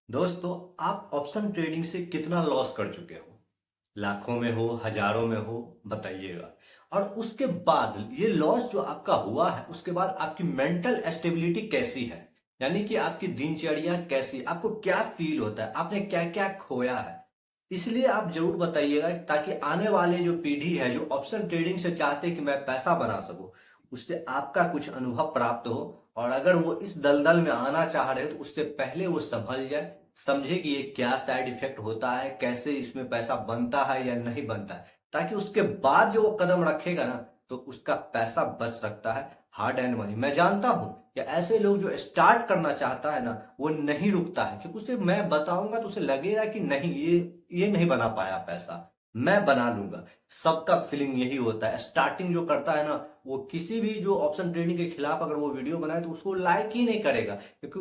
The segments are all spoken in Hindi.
दोस्तों, आप ऑप्शन ट्रेडिंग से कितना लॉस कर चुके हो? लाखों में हो, हजारों में हो, बताइएगा। और उसके बाद ये लॉस जो आपका हुआ है, उसके बाद आपकी मेंटल स्टेबिलिटी कैसी है? यानी कि आपकी दिनचर्या कैसी, आपको क्या फील होता है, आपने क्या क्या खोया है? इसलिए आप जरूर बताइएगा, ताकि आने वाले जो पीढ़ी है, जो ऑप्शन ट्रेडिंग से चाहते कि मैं पैसा बना सकूं, उससे आपका कुछ अनुभव प्राप्त हो। और अगर वो इस दलदल में आना चाह रहे हो, तो उससे पहले वो संभल जाए, समझे कि ये क्या साइड इफेक्ट होता है, कैसे इसमें पैसा बनता है या नहीं बनता है, ताकि उसके बाद जो वो कदम रखेगा ना, तो उसका पैसा बच सकता है। हार्ड एंड मनी, मैं जानता हूं कि ऐसे लोग जो स्टार्ट करना चाहता है ना, वो नहीं रुकता है, क्योंकि उसे मैं बताऊंगा तो उसे लगेगा कि नहीं, ये नहीं बना पाया पैसा, मैं बना लूंगा। सबका फीलिंग यही होता है, स्टार्टिंग जो करता है ना, वो किसी भी जो ऑप्शन ट्रेडिंग के खिलाफ अगर वो वीडियो बनाए तो उसको लाइक ही नहीं करेगा, क्योंकि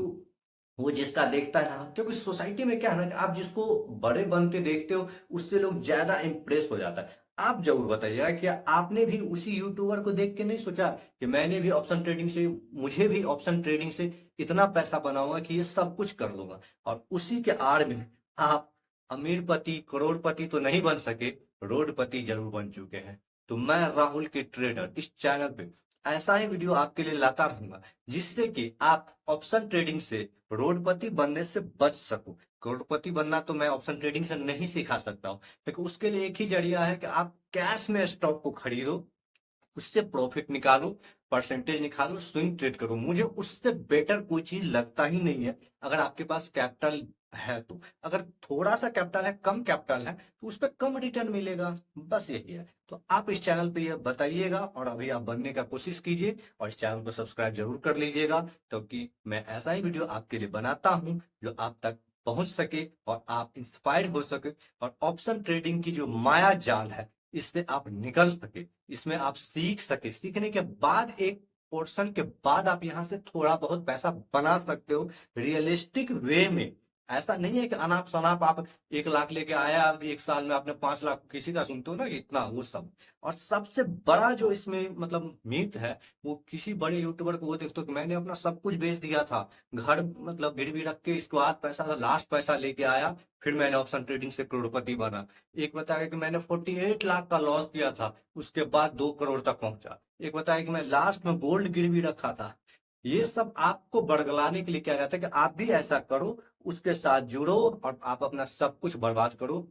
वो जिसका देखता है ना, क्योंकि सोसाइटी में क्या है ना कि आप जिसको बड़े बनते देखते हो, उससे लोग ज्यादा इंप्रेस हो जाता है। आप जरूर बताइएगा कि आपने भी उसी यूट्यूबर को देख के नहीं सोचा कि मैंने भी ऑप्शन ट्रेडिंग से, मुझे भी ऑप्शन ट्रेडिंग से इतना पैसा बनाऊंगा कि ये सब कुछ कर लूंगा। और उसी के आड़ में आप अमीरपति करोड़पति तो नहीं बन सके, रोडपति जरूर बन चुके हैं। तो मैं राहुल के ट्रेडर इस चैनल पे ऐसा ही वीडियो आपके लिए लाता रहूंगा, जिससे कि आप ऑप्शन ट्रेडिंग से करोड़पति बनने से बच सको। करोड़पति बनना तो मैं ऑप्शन ट्रेडिंग से नहीं सिखा सकता हूँ, लेकिन उसके लिए एक ही जरिया है कि आप कैश में स्टॉक को खरीदो, उससे प्रॉफिट निकालो, परसेंटेज निकालो, स्विंग ट्रेड करो। मुझे उससे बेटर कोई चीज लगता ही नहीं है। अगर आपके पास कैपिटल है तो, अगर थोड़ा सा कैपिटल है, कम कैपिटल है, तो उस पर कम रिटर्न मिलेगा। बस यही है। तो आप इस चैनल पे ये बताइएगा, और अभी आप बनने का कोशिश कीजिए, और इस चैनल को सब्सक्राइब जरूर कर लीजिएगा, क्योंकि मैं ऐसा ही वीडियो आपके लिए बनाता हूं जो आप तक पहुंच सके और आप इंस्पायर हो सके, और ऑप्शन ट्रेडिंग की जो माया जाल है, इससे आप निकल सके, इसमें आप सीख सके। सीखने के बाद एक पोर्शन के बाद आप यहां से थोड़ा बहुत पैसा बना सकते हो, रियलिस्टिक वे में। ऐसा नहीं है कि अनाप शनाप आप 1 लाख लेके आया, अब 1 साल में आपने 5 लाख, किसी का सुनते हो ना कि इतना, वो सब। और सबसे बड़ा जो इसमें मतलब मीथ है, वो किसी बड़े यूट्यूबर को वो देखते हो कि मैंने अपना सब कुछ बेच दिया था, घर मतलब गिरवी रख के, इसके बाद पैसा, लास्ट पैसा लेके आया, फिर मैंने ऑप्शन ट्रेडिंग से करोड़पति बना। एक बताया कि मैंने 48 लाख का लॉस किया था, उसके बाद 2 करोड़ तक पहुंचा। एक बताया कि मैं लास्ट में गोल्ड गिरवी रखा था। ये सब आपको बरगलाने के लिए क्या जाता है कि आप भी ऐसा करो, उसके साथ जुड़ो, और आप अपना सब कुछ बर्बाद करो।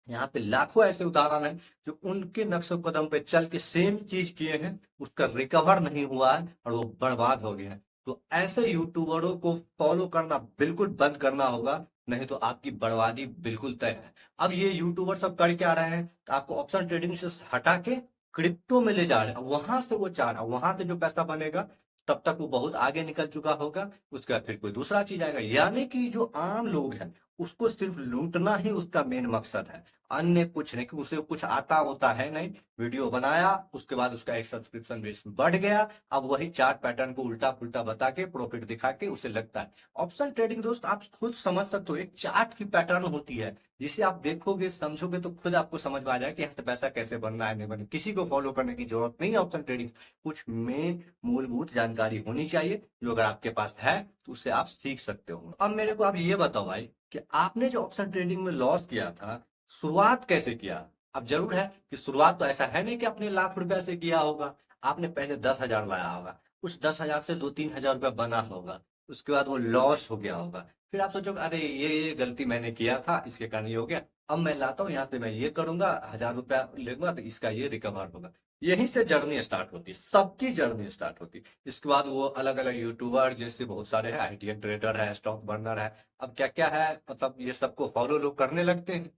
यहाँ पे लाखों ऐसे उदाहरण हैं जो उनके नक्शे कदम पे चल के सेम चीज किए हैं, उसका रिकवर नहीं हुआ है और वो बर्बाद हो गए हैं। तो ऐसे यूट्यूबरों को फॉलो करना बिल्कुल बंद करना होगा, नहीं तो आपकी बर्बादी बिल्कुल तय है। अब ये यूट्यूबर सब कर क्या रहे हैं, तो आपको ऑप्शन ट्रेडिंग से हटा के क्रिप्टो में ले जा रहे हैं। वहां से वो चाह रहा है, वहां से जो पैसा बनेगा, तब तक वो बहुत आगे निकल चुका होगा। उसके बाद फिर कोई दूसरा चीज आएगा, यानी कि जो आम लोग हैं, उसको सिर्फ लूटना ही उसका मेन मकसद है, अन्य कुछ नहीं। कि उसे कुछ आता होता है नहीं, वीडियो बनाया, उसके बाद उसका एक सब्सक्रिप्शन बेस बढ़ गया, अब वही चार्ट पैटर्न को उल्टा पुल्टा बता के, प्रॉफिट दिखा के उसे लगता है ऑप्शन ट्रेडिंग। दोस्त, आप खुद समझ सकते हो, एक चार्ट की पैटर्न होती है, जिसे आप देखोगे समझोगे तो खुद आपको समझ में आ जाएगा कि यहाँ से पैसा कैसे बनना है, नहीं बनना। किसी को फॉलो करने की जरूरत नहीं है ऑप्शन ट्रेडिंग। कुछ मेन मूलभूत जानकारी होनी चाहिए, जो अगर आपके पास है तो उससे आप सीख सकते हो। अब मेरे को आप ये बताओ भाई, कि आपने जो ऑप्शन ट्रेडिंग में लॉस किया था, शुरुआत कैसे किया? अब जरूर है कि शुरुआत तो ऐसा है नहीं कि आपने लाख रुपया से किया होगा। आपने पहले 10,000 लाया होगा, उस 10,000 से 2-3 हजार रुपया बना होगा, उसके बाद वो लॉस हो गया होगा। फिर आप सोचो, अरे ये गलती मैंने किया था, इसके कारण ये हो गया, अब मैं लाता हूँ यहाँ से, मैं ये करूंगा, 1,000 रुपया लूंगा तो इसका ये रिकवर होगा। यहीं से जर्नी स्टार्ट होती है, सबकी जर्नी स्टार्ट होती है। इसके बाद वो अलग अलग यूट्यूबर, जैसे बहुत सारे हैं, आईटी ट्रेडर है, स्टॉक बर्नर है, अब क्या क्या है, मतलब ये सबको फॉलो लोग करने लगते हैं।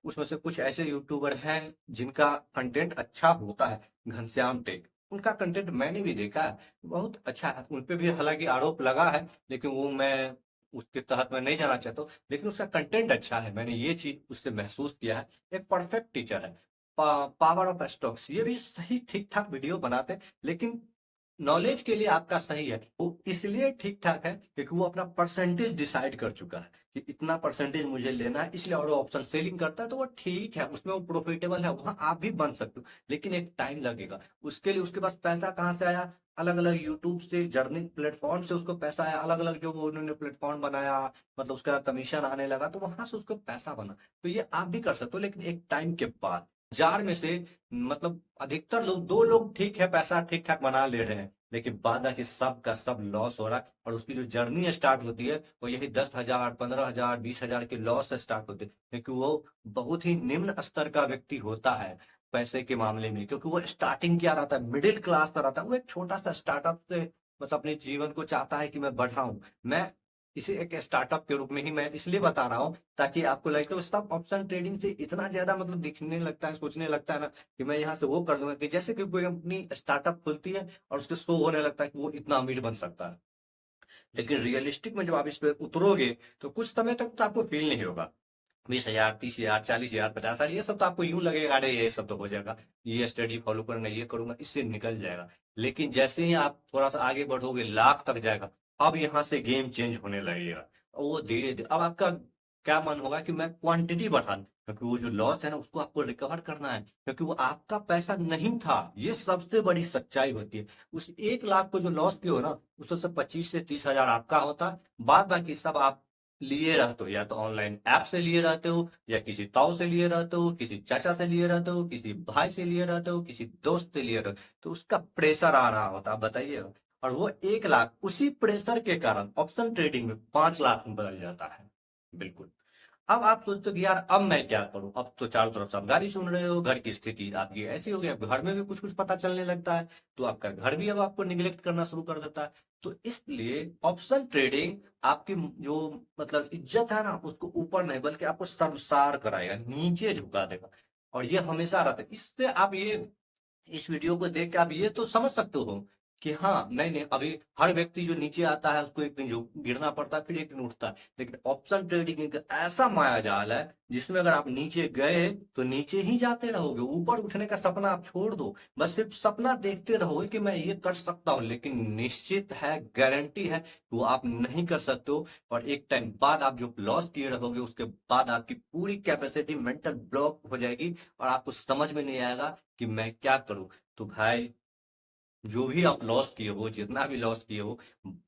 उसमें से कुछ ऐसे यूट्यूबर हैं जिनका कंटेंट अच्छा होता है, घनश्याम टेक, उनका कंटेंट मैंने भी देखा है, बहुत अच्छा है। उनपे भी हालांकि आरोप लगा है, लेकिन वो मैं उसके तहत मैं नहीं जाना चाहता हूँ, लेकिन उसका कंटेंट अच्छा है, मैंने ये चीज उससे महसूस किया है। एक परफेक्ट टीचर है। पावर ऑफ स्टॉक्स, ये भी सही ठीक ठाक वीडियो बनाते हैं, लेकिन नॉलेज के लिए आपका सही है। वो इसलिए ठीक ठाक है क्योंकि वो अपना परसेंटेज डिसाइड कर चुका है कि इतना परसेंटेज मुझे लेना है, इसलिए और ऑप्शन सेलिंग करता है तो वो ठीक है, उसमें वो प्रॉफिटेबल है, वहां आप भी बन सकते हो, लेकिन एक टाइम लगेगा उसके लिए। उसके पास पैसा कहाँ से आया? अलग अलग यूट्यूब से, जर्नी प्लेटफॉर्म से उसको पैसा आया, अलग अलग जो उन्होंने प्लेटफॉर्म बनाया, मतलब उसका कमीशन आने लगा, तो वहां से उसको पैसा बना। तो ये आप भी कर सकते हो, लेकिन एक टाइम के बाद। जार में से मतलब अधिकतर लोग, 2 लोग ठीक है पैसा ठीक ठाक बना ले रहे हैं, लेकिन बाद बाकी सब का सब लॉस हो रहा है। और उसकी जो जर्नी स्टार्ट होती है वो यही 10,000, 15,000, 20,000 के लॉस से स्टार्ट होती है, क्योंकि वो बहुत ही निम्न स्तर का व्यक्ति होता है पैसे के मामले में, क्योंकि वो स्टार्टिंग किया रहता है, मिडिल क्लास का रहता है, वो एक छोटा सा स्टार्टअप से मतलब अपने जीवन को चाहता है कि मैं बढ़ाऊं। मैं इसे एक स्टार्टअप के रूप में ही मैं इसलिए बता रहा हूँ, ताकि आपको लगे कि सब ऑप्शन ट्रेडिंग से इतना ज्यादा मतलब दिखने लगता है, सोचने लगता है ना कि मैं यहाँ से वो कर दूंगा, कि जैसे कि कोई कंपनी स्टार्टअप खुलती है और उसके शो होने लगता है कि वो इतना अमीर बन सकता है। लेकिन रियलिस्टिक में जब आप इस पे उतरोगे तो कुछ समय तक तो आपको फील नहीं होगा। 20,000, 30,000, 40,000, 50,000, ये सब तो आपको यूं लगेगा अरे ये सब तो हो जाएगा, ये स्टडी फॉलो करूंगा, ये करूंगा, इससे निकल जाएगा। लेकिन जैसे ही आप थोड़ा सा आगे बढ़ोगे, लाख तक जाएगा, अब यहाँ से गेम चेंज होने लगेगा। और वो धीरे धीरे अब आपका क्या मन होगा कि मैं क्वांटिटी बढ़ा दूं, क्योंकि वो जो लॉस है ना उसको आपको रिकवर करना है, क्योंकि वो आपका पैसा नहीं था। ये सबसे बड़ी सच्चाई होती है। उस 1 लाख को जो लॉस किए हो ना, उसमें से 25 से 30 हजार आपका होता है, बाद बाकी सब आप लिए रहते हो, या तो ऑनलाइन ऐप से लिए रहते हो, या किसी ताऊ से लिए रहते हो, किसी चाचा से लिए रहते हो, किसी भाई से लिए रहते हो, किसी दोस्त से लिए रहते हो, तो उसका प्रेशर आ रहा होता है, बताइए। और वो 1 लाख उसी प्रेशर के कारण ऑप्शन ट्रेडिंग में 5 लाख में बदल जाता है। बिल्कुल। अब आप सोचते हो कि यार अब मैं क्या करूं, अब तो चारों तरफ से आप गाली सुन रहे हो, घर की स्थिति आपकी ऐसी हो गई, अब घर में भी कुछ कुछ पता चलने लगता है, तो आपका घर भी अब आपको निग्लेक्ट करना शुरू कर देता है। तो इसलिए ऑप्शन ट्रेडिंग आपकी जो मतलब इज्जत है ना, उसको ऊपर नहीं बल्कि आपको शर्मसार कराएगा, नीचे झुका देगा। और ये हमेशा रहता है। इससे आप ये इस वीडियो को देख के आप ये तो समझ सकते हो कि हाँ, नहीं नहीं, अभी हर व्यक्ति जो नीचे आता है उसको एक दिन जो गिरना पड़ता है, फिर एक दिन उठता है। लेकिन ऑप्शन ट्रेडिंग एक ऐसा माया जाल है जिसमें अगर आप नीचे गए तो नीचे ही जाते रहोगे, ऊपर उठने का सपना आप छोड़ दो। बस सिर्फ सपना देखते रहोगे कि मैं ये कर सकता हूँ, लेकिन निश्चित है, गारंटी है कि वो आप नहीं कर सकते हो। और एक टाइम बाद आप जो लॉस किए रहोगे, उसके बाद आपकी पूरी कैपेसिटी मेंटल ब्लॉक हो जाएगी, और आपको समझ में नहीं आएगा कि मैं क्या करूं। तो भाई, जो भी आप लॉस किए हो, जितना भी लॉस किए हो,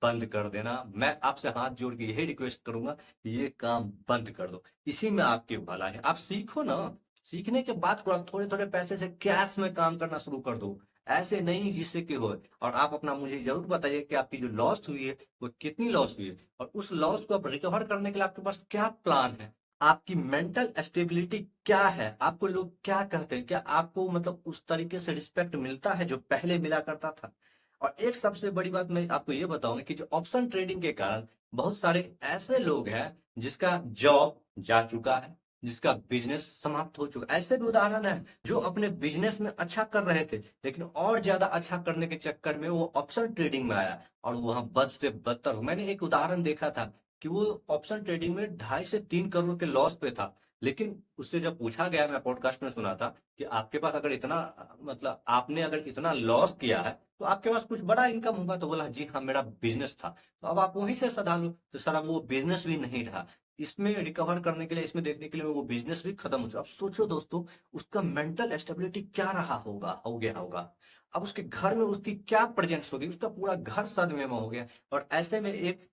बंद कर देना। मैं आपसे हाथ जोड़ के यही रिक्वेस्ट करूंगा कि ये काम बंद कर दो। इसी में आपके भला है, आप सीखो ना। सीखने के बाद थोड़े थोड़े पैसे से कैश में काम करना शुरू कर दो, ऐसे नहीं जिससे कि हो। और आप अपना मुझे जरूर बताइए कि आपकी जो लॉस हुई है वो कितनी लॉस हुई है, और उस लॉस को आप रिकवर करने के लिए आपके पास क्या प्लान है, आपकी मेंटल स्टेबिलिटी क्या है, आपको लोग क्या कहते हैं, क्या आपको मतलब उस तरीके से रिस्पेक्ट मिलता है जो पहले मिला करता था। और एक सबसे बड़ी बात मैं आपको ये बताऊंगा कि जो ऑप्शन ट्रेडिंग के कारण बहुत सारे ऐसे लोग हैं जिसका जॉब जा चुका है, जिसका बिजनेस समाप्त हो चुका है। ऐसे भी उदाहरण है जो अपने बिजनेस में अच्छा कर रहे थे, लेकिन और ज्यादा अच्छा करने के चक्कर में वो ऑप्शन ट्रेडिंग में आया, और वहां बद से बदतर हो। मैंने एक उदाहरण देखा था कि वो ऑप्शन ट्रेडिंग में 2.5 से 3 करोड़ के लॉस पे था। लेकिन उससे जब पूछा गया, मैं पॉडकास्ट में सुना था कि आपके पास अगर इतना मतलब आपने अगर इतना लॉस किया है तो आपके पास कुछ बड़ा इनकम होगा, तो बोला जी हाँ, मेरा बिजनेस था। तो अब आप वहीं से सधा लो। तो सर अब वो बिजनेस भी नहीं रहा, इसमें रिकवर करने के लिए, इसमें देखने के लिए वो बिजनेस भी खत्म हो चुका। अब सोचो दोस्तों, उसका मेंटल स्टेबिलिटी क्या रहा होगा, हो गया होगा। अब उसके घर में उसकी क्या प्रेजेंस होगी, उसका पूरा घर सदमे में हो गया। और ऐसे में एक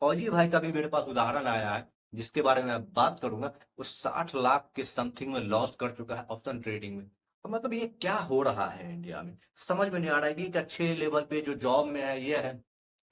फौजी भाई का भी मेरे पास उदाहरण आया है, जिसके बारे में मैं बात करूंगा। वो 60 लाख के समथिंग में लॉस कर चुका है ऑप्शन ट्रेडिंग में। तो मतलब ये क्या हो रहा है इंडिया में, समझ में नहीं आ रहा है कि एक अच्छे लेवल पे जो जॉब में है ये है,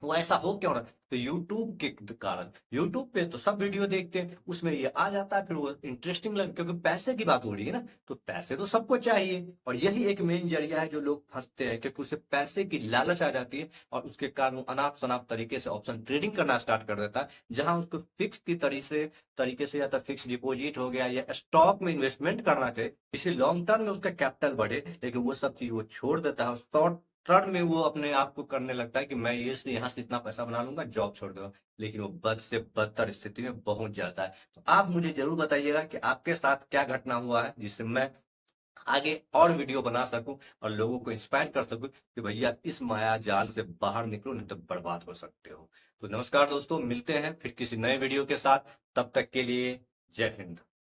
वो ऐसा हो क्यों रहा है। तो यूट्यूब के कारण, यूट्यूब पे तो सब वीडियो देखते हैं, उसमें ये आ जाता है, फिर वो इंटरेस्टिंग लगे, क्योंकि पैसे की बात हो रही है ना, तो पैसे तो सबको चाहिए। और यही एक मेन जरिया है जो लोग फंसते हैं, क्योंकि उसे पैसे की लालच आ जाती है, और उसके कारण वो अनाप शनाप तरीके से ऑप्शन ट्रेडिंग करना स्टार्ट कर देता है, जहां उसको फिक्स की तरीके से या तो फिक्स डिपॉजिट हो गया या स्टॉक में इन्वेस्टमेंट करना चाहिए, इसे लॉन्ग टर्म में उसका कैपिटल बढ़े, लेकिन वो सब चीज वो छोड़ देता है। शॉर्ट टर्म में वो अपने आप को करने लगता है कि मैं ये से यहाँ से इतना पैसा बना लूंगा, जॉब छोड़ दूंगा। लेकिन वो बद से बदतर स्थिति में पहुंच जाता है। तो आप मुझे जरूर बताइएगा कि आपके साथ क्या घटना हुआ है, जिससे मैं आगे और वीडियो बना सकूं और लोगों को इंस्पायर कर सकूं कि भैया इस माया जाल से बाहर निकलो, नहीं तो बर्बाद हो सकते हो। तो नमस्कार दोस्तों, मिलते हैं फिर किसी नए वीडियो के साथ। तब तक के लिए जय हिंद।